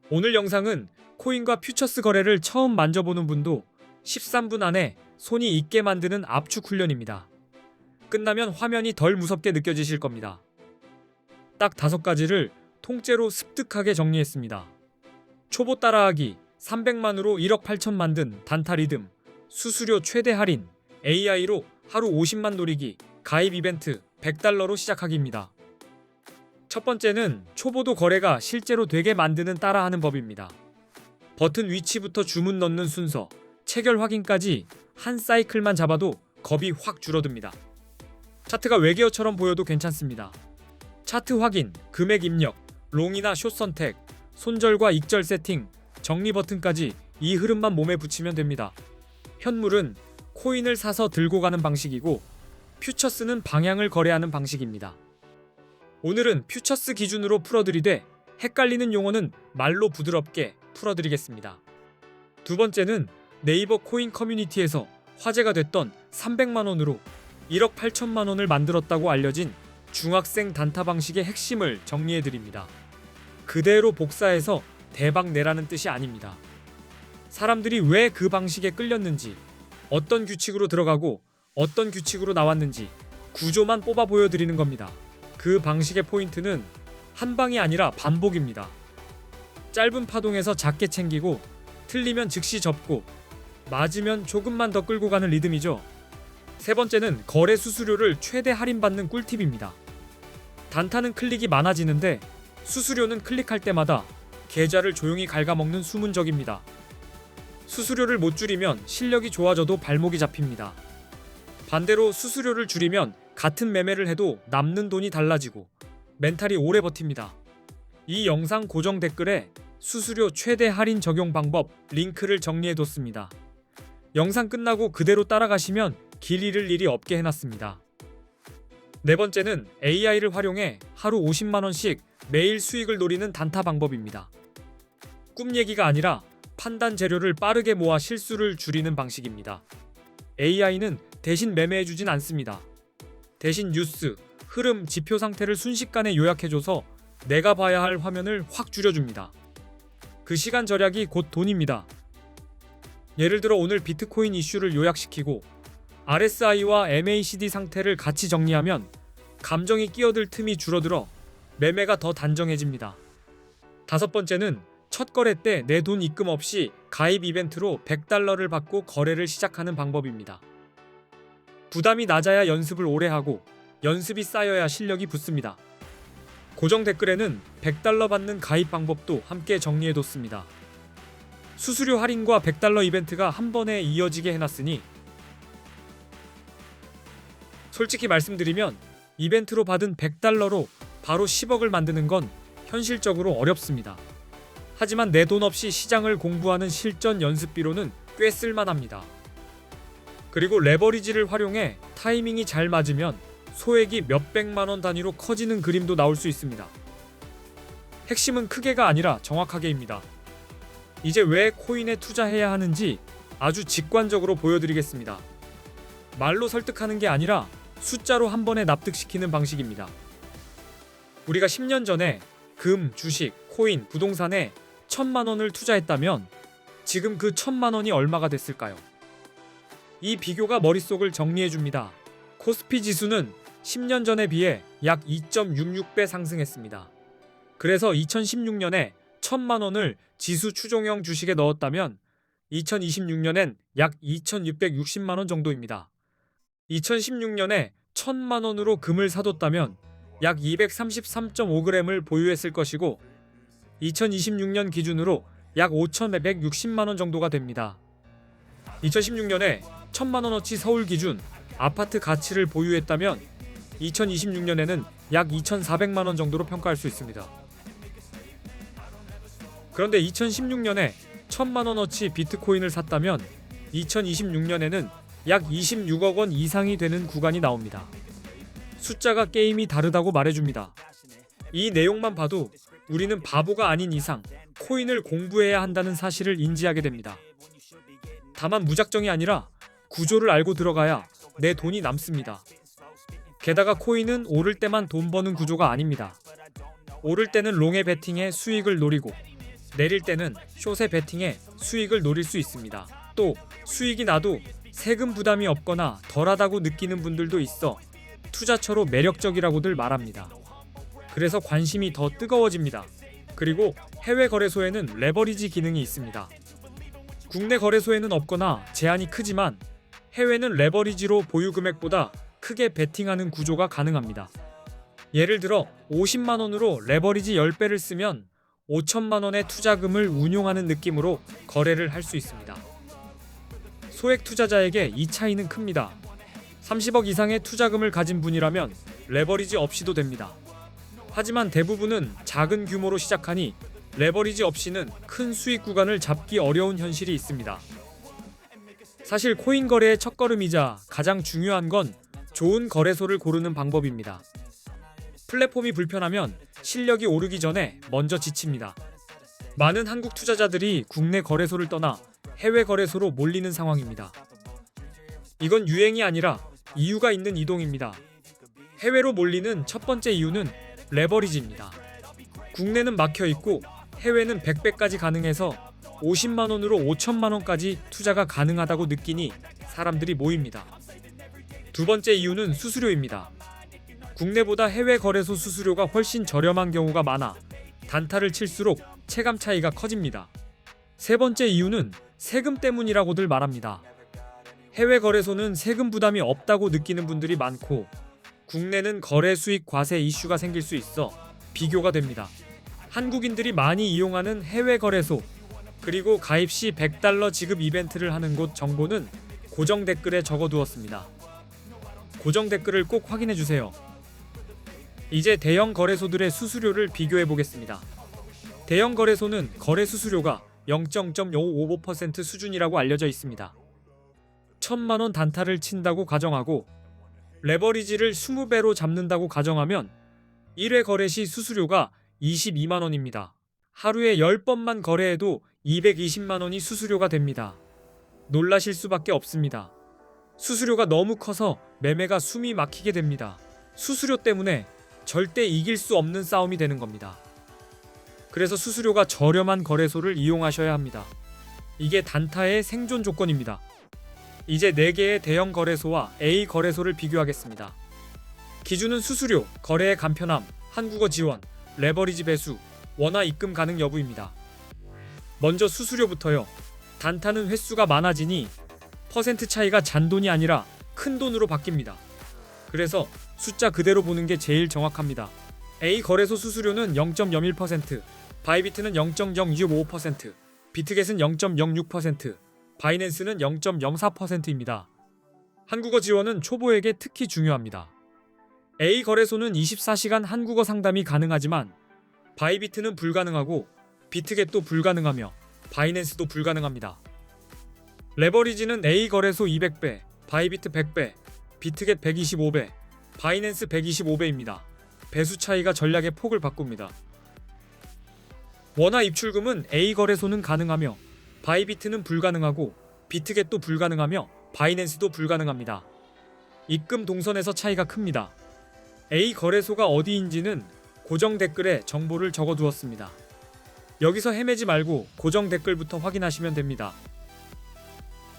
오늘 영상은 코인과 퓨처스 거래를 처음 만져보는 분도 13분 안에 손이 있게 만드는 압축 훈련입니다. 끝나면 화면이 덜 무섭게 느껴지실 겁니다. 딱 5가지를 통째로 습득하게 정리했습니다. 초보 따라하기, 300만으로 1억 8천 만든 단타 리듬, 수수료 최대 할인, AI로 하루 50만 노리기, 가입 이벤트 100달러로 시작하기입니다. 첫 번째는 초보도 거래가 실제로 되게 만드는 따라하는 법입니다. 버튼 위치부터 주문 넣는 순서, 체결 확인까지 한 사이클만 잡아도 겁이 확 줄어듭니다. 차트가 외계어처럼 보여도 괜찮습니다. 차트 확인, 금액 입력, 롱이나 숏 선택, 손절과 익절 세팅, 정리 버튼까지 이 흐름만 몸에 붙이면 됩니다. 현물은 코인을 사서 들고 가는 방식이고 퓨처스는 방향을 거래하는 방식입니다. 오늘은 퓨처스 기준으로 풀어드리되 헷갈리는 용어는 말로 부드럽게 풀어드리겠습니다. 두 번째는 네이버 코인 커뮤니티에서 화제가 됐던 300만원으로 1억 8천만원을 만들었다고 알려진 중학생 단타 방식의 핵심을 정리해드립니다. 그대로 복사해서 대박 내라는 뜻이 아닙니다. 사람들이 왜 그 방식에 끌렸는지, 어떤 규칙으로 들어가고 어떤 규칙으로 나왔는지 구조만 뽑아 보여드리는 겁니다. 그 방식의 포인트는 한 방이 아니라 반복입니다. 짧은 파동에서 작게 챙기고 틀리면 즉시 접고 맞으면 조금만 더 끌고 가는 리듬이죠. 세 번째는 거래 수수료를 최대 할인받는 꿀팁입니다. 단타는 클릭이 많아지는데 수수료는 클릭할 때마다 계좌를 조용히 갉아먹는 숨은 적입니다. 수수료를 못 줄이면 실력이 좋아져도 발목이 잡힙니다. 반대로 수수료를 줄이면 같은 매매를 해도 남는 돈이 달라지고 멘탈이 오래 버팁니다. 이 영상 고정 댓글에 수수료 최대 할인 적용 방법 링크를 정리해뒀습니다. 영상 끝나고 그대로 따라가시면 길 잃을 일이 없게 해놨습니다. 네 번째는 AI를 활용해 하루 50만원씩 매일 수익을 노리는 단타 방법입니다. 꿈 얘기가 아니라 판단 재료를 빠르게 모아 실수를 줄이는 방식입니다. AI는 대신 매매해주진 않습니다. 대신 뉴스, 흐름, 지표 상태를 순식간에 요약해줘서 내가 봐야 할 화면을 확 줄여줍니다. 그 시간 절약이 곧 돈입니다. 예를 들어 오늘 비트코인 이슈를 요약시키고 RSI와 MACD 상태를 같이 정리하면 감정이 끼어들 틈이 줄어들어 매매가 더 단정해집니다. 다섯 번째는 첫 거래 때 내 돈 입금 없이 가입 이벤트로 100달러를 받고 거래를 시작하는 방법입니다. 부담이 낮아야 연습을 오래 하고 연습이 쌓여야 실력이 붙습니다. 고정 댓글에는 100달러 받는 가입 방법도 함께 정리해뒀습니다. 수수료 할인과 100달러 이벤트가 한 번에 이어지게 해놨으니 솔직히 말씀드리면 이벤트로 받은 100달러로 바로 10억을 만드는 건 현실적으로 어렵습니다. 하지만 내 돈 없이 시장을 공부하는 실전 연습비로는 꽤 쓸만합니다. 그리고 레버리지를 활용해 타이밍이 잘 맞으면 소액이 몇백만원 단위로 커지는 그림도 나올 수 있습니다. 핵심은 크게가 아니라 정확하게입니다. 이제 왜 코인에 투자해야 하는지 아주 직관적으로 보여드리겠습니다. 말로 설득하는 게 아니라 숫자로 한 번에 납득시키는 방식입니다. 우리가 10년 전에 금, 주식, 코인, 부동산에 1000만원을 투자했다면 지금 그 1000만원이 얼마가 됐을까요? 이 비교가 머릿속을 정리해줍니다. 코스피 지수는 10년 전에 비해 약 2.66배 상승했습니다. 그래서 2016년에 1000만원을 지수 추종형 주식에 넣었다면 2026년엔 약 2660만원 정도입니다. 2016년에 1000만원으로 금을 사뒀다면 약 233.5g을 보유했을 것이고 2026년 기준으로 약 5160만원 정도가 됩니다. 2016년에 1000만원어치 서울 기준 아파트 가치를 보유했다면 2026년에는 약 2400만원 정도로 평가할 수 있습니다. 그런데 2016년에 1000만원어치 비트코인을 샀다면 2026년에는 약 26억원 이상이 되는 구간이 나옵니다. 숫자가 게임이 다르다고 말해줍니다. 이 내용만 봐도 우리는 바보가 아닌 이상 코인을 공부해야 한다는 사실을 인지하게 됩니다. 다만 무작정이 아니라 구조를 알고 들어가야 내 돈이 남습니다. 게다가 코인은 오를 때만 돈 버는 구조가 아닙니다. 오를 때는 롱에 베팅해 수익을 노리고 내릴 때는 숏에 베팅해 수익을 노릴 수 있습니다. 또 수익이 나도 세금 부담이 없거나 덜하다고 느끼는 분들도 있어 투자처로 매력적이라고들 말합니다. 그래서 관심이 더 뜨거워집니다. 그리고 해외 거래소에는 레버리지 기능이 있습니다. 국내 거래소에는 없거나 제한이 크지만 해외는 레버리지로 보유 금액보다 크게 베팅하는 구조가 가능합니다. 예를 들어 50만 원으로 레버리지 10배를 쓰면 5천만 원의 투자금을 운용하는 느낌으로 거래를 할 수 있습니다. 소액 투자자에게 이 차이는 큽니다. 30억 이상의 투자금을 가진 분이라면 레버리지 없이도 됩니다. 하지만 대부분은 작은 규모로 시작하니 레버리지 없이는 큰 수익 구간을 잡기 어려운 현실이 있습니다. 사실 코인 거래의 첫걸음이자 가장 중요한 건 좋은 거래소를 고르는 방법입니다. 플랫폼이 불편하면 실력이 오르기 전에 먼저 지칩니다. 많은 한국 투자자들이 국내 거래소를 떠나 해외 거래소로 몰리는 상황입니다. 이건 유행이 아니라 이유가 있는 이동입니다. 해외로 몰리는 첫 번째 이유는 레버리지입니다. 국내는 막혀 있고 해외는 100배까지 가능해서 50만 원으로 5천만 원까지 투자가 가능하다고 느끼니 사람들이 모입니다. 두 번째 이유는 수수료입니다. 국내보다 해외 거래소 수수료가 훨씬 저렴한 경우가 많아 단타를 칠수록 체감 차이가 커집니다. 세 번째 이유는 세금 때문이라고들 말합니다. 해외 거래소는 세금 부담이 없다고 느끼는 분들이 많고 국내는 거래 수익 과세 이슈가 생길 수 있어 비교가 됩니다. 한국인들이 많이 이용하는 해외 거래소 그리고 가입 시 $100 지급 이벤트를 하는 곳 정보는 고정 댓글에 적어두었습니다. 고정 댓글을 꼭 확인해주세요. 이제 대형 거래소들의 수수료를 비교해 보겠습니다. 대형 거래소는 거래 수수료가 0.055% 수준이라고 알려져 있습니다. 1,000만 원 단타를 친다고 가정하고 레버리지를 20배로 잡는다고 가정하면 1회 거래 시 수수료가 22만 원입니다. 하루에 10번만 거래해도 220만 원이 수수료가 됩니다. 놀라실 수밖에 없습니다. 수수료가 너무 커서 매매가 숨이 막히게 됩니다. 수수료 때문에 절대 이길 수 없는 싸움이 되는 겁니다. 그래서 수수료가 저렴한 거래소를 이용하셔야 합니다. 이게 단타의 생존 조건입니다. 이제 4개의 대형 거래소와 A 거래소를 비교하겠습니다. 기준은 수수료, 거래의 간편함, 한국어 지원, 레버리지 배수, 원화 입금 가능 여부입니다. 먼저 수수료부터요. 단타는 횟수가 많아지니 퍼센트 차이가 잔돈이 아니라 큰 돈으로 바뀝니다. 그래서 숫자 그대로 보는 게 제일 정확합니다. A 거래소 수수료는 0.01%, 바이비트는 0.065%, 비트겟은 0.06%, 바이낸스는 0.04%입니다. 한국어 지원은 초보에게 특히 중요합니다. A 거래소는 24시간 한국어 상담이 가능하지만 바이비트는 불가능하고 비트겟도 불가능하며 바이낸스도 불가능합니다. 레버리지는 A 거래소 200배, 바이비트 100배, 비트겟 125배, 바이낸스 125배입니다. 배수 차이가 전략의 폭을 바꿉니다. 원화 입출금은 A 거래소는 가능하며 바이비트는 불가능하고 비트겟도 불가능하며 바이낸스도 불가능합니다. 입금 동선에서 차이가 큽니다. A 거래소가 어디인지는 고정 댓글에 정보를 적어두었습니다. 여기서 헤매지 말고 고정 댓글부터 확인하시면 됩니다.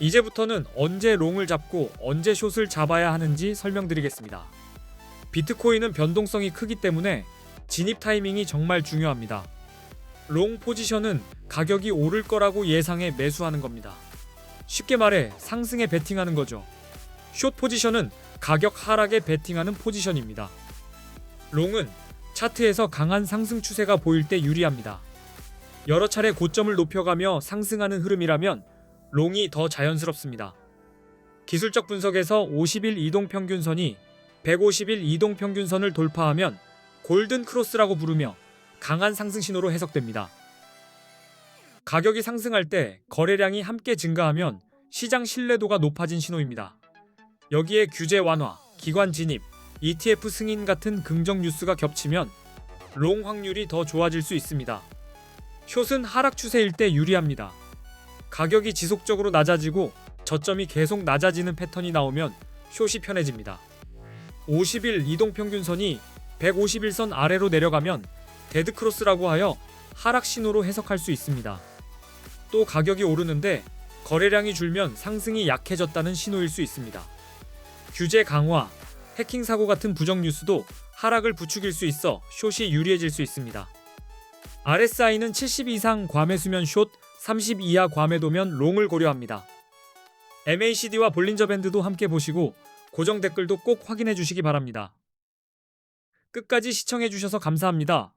이제부터는 언제 롱을 잡고 언제 숏을 잡아야 하는지 설명드리겠습니다. 비트코인은 변동성이 크기 때문에 진입 타이밍이 정말 중요합니다. 롱 포지션은 가격이 오를 거라고 예상해 매수하는 겁니다. 쉽게 말해 상승에 베팅하는 거죠. 숏 포지션은 가격 하락에 베팅하는 포지션입니다. 롱은 차트에서 강한 상승 추세가 보일 때 유리합니다. 여러 차례 고점을 높여가며 상승하는 흐름이라면 롱이 더 자연스럽습니다. 기술적 분석에서 50일 이동평균선이 150일 이동평균선을 돌파하면 골든 크로스라고 부르며 강한 상승 신호로 해석됩니다. 가격이 상승할 때 거래량이 함께 증가하면 시장 신뢰도가 높아진 신호입니다. 여기에 규제 완화, 기관 진입, ETF 승인 같은 긍정 뉴스가 겹치면 롱 확률이 더 좋아질 수 있습니다. 숏은 하락 추세일 때 유리합니다. 가격이 지속적으로 낮아지고 저점이 계속 낮아지는 패턴이 나오면 숏이 편해집니다. 50일 이동평균선이 151선 아래로 내려가면 데드크로스라고 하여 하락 신호로 해석할 수 있습니다. 또 가격이 오르는데 거래량이 줄면 상승이 약해졌다는 신호일 수 있습니다. 규제 강화, 해킹 사고 같은 부정 뉴스도 하락을 부추길 수 있어 숏이 유리해질 수 있습니다. RSI는 70 이상 과매수면 숏, 30 이하 과매도면 롱을 고려합니다. MACD와 볼린저 밴드도 함께 보시고 고정 댓글도 꼭 확인해 주시기 바랍니다. 끝까지 시청해 주셔서 감사합니다.